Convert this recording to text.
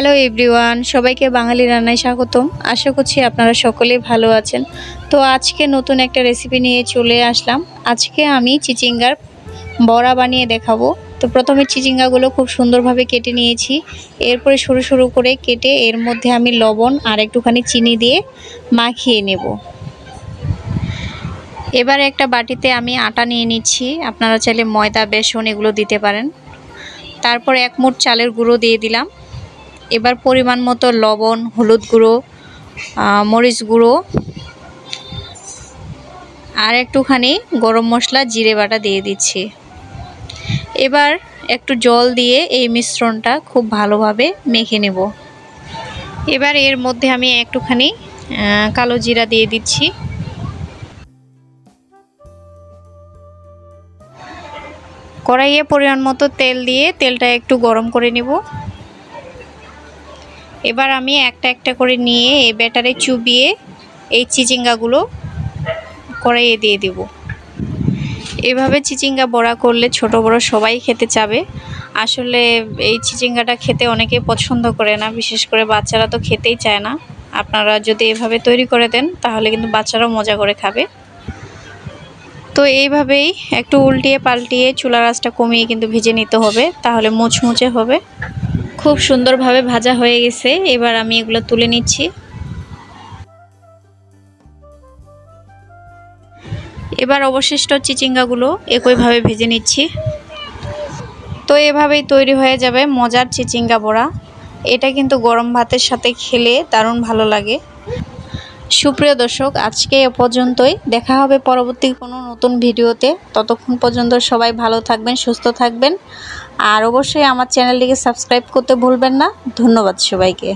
Hello everyone, সবাইকে বাঙালি রান্নায় স্বাগতম। আশা করছি আপনারা সকলেই ভালো আছেন। তো আজকে নতুন একটা রেসিপি নিয়ে চলে আসলাম। আজকে আমি চিচিঙ্গার বড়া বানিয়ে দেখাবো। তো প্রথমে চিচিঙ্গাগুলো খুব সুন্দরভাবে কেটে নিয়েছি। এরপরে সরু সরু করে কেটে এর মধ্যে আমি লবণ আর একটুখানি চিনি দিয়ে মাখিয়ে নেব। এবার একটা বাটিতে আমি আটা নিয়ে নিচ্ছি। আপনারা চাইলে ময়দা, বেসন এগুলো দিতে পারেন। তারপর 1 মুঠ চালের গুঁড়ো দিয়ে দিলাম। এবার পরিমাণ মতো লবণ, হলুদ গুঁড়ো, মরিচ গুঁড়ো আর একটুখানি গরম মশলা, জিরে বাটা দিয়ে দিচ্ছি। এবার একটু জল দিয়ে এই মিশ্রণটা খুব ভালোভাবে মেখে নেব। এবার এর মধ্যে আমি একটুখানি কালো জিরা দিয়ে দিচ্ছি। কড়াইয়ে পরিমাণ মতো তেল দিয়ে তেলটা একটু গরম করে নেব। এবার আমি একটা একটা করে নিয়ে এই ব্যাটারে চুবিয়ে এই চিচিঙ্গাগুলো কড়াইয়ে দিয়ে দেব। এভাবে চিচিঙ্গা বড়া করলে ছোট বড় সবাই খেতে চাবে। আসলে এই চিচিঙ্গাটা খেতে অনেকে পছন্দ করে না, বিশেষ করে বাচ্চারা তো খেতেই চায় না। আপনারা যদি এভাবে তৈরি করে দেন তাহলে কিন্তু বাচ্চারাও মজা করে খাবে। তো এইভাবেই একটু উল্টিয়ে পাল্টিয়ে চুলার আঁচটা কমিয়ে কিন্তু ভেজে নিতে হবে, তাহলে মুচমুচে হবে। খুব সুন্দরভাবে ভাজা হয়ে গেছে। এবার আমি এগুলো তুলে নিচ্ছি। এবার অবশিষ্ট চিচিঙ্গাগুলো একইভাবে ভেজে নিচ্ছি। তো এভাবেই তৈরি হয়ে যাবে মজার চিচিঙ্গা বড়া। এটা কিন্তু গরম ভাতের সাথে খেলে দারুণ ভালো লাগে। সুপ্রিয় দর্শক, আজকে এ পর্যন্তই। দেখা হবে পরবর্তী কোনো নতুন ভিডিওতে। ততক্ষণ পর্যন্ত সবাই ভালো থাকবেন, সুস্থ থাকবেন। আর অবশ্যই আমার চ্যানেলটিকে সাবস্ক্রাইব করতে ভুলবেন না। ধন্যবাদ সবাইকে।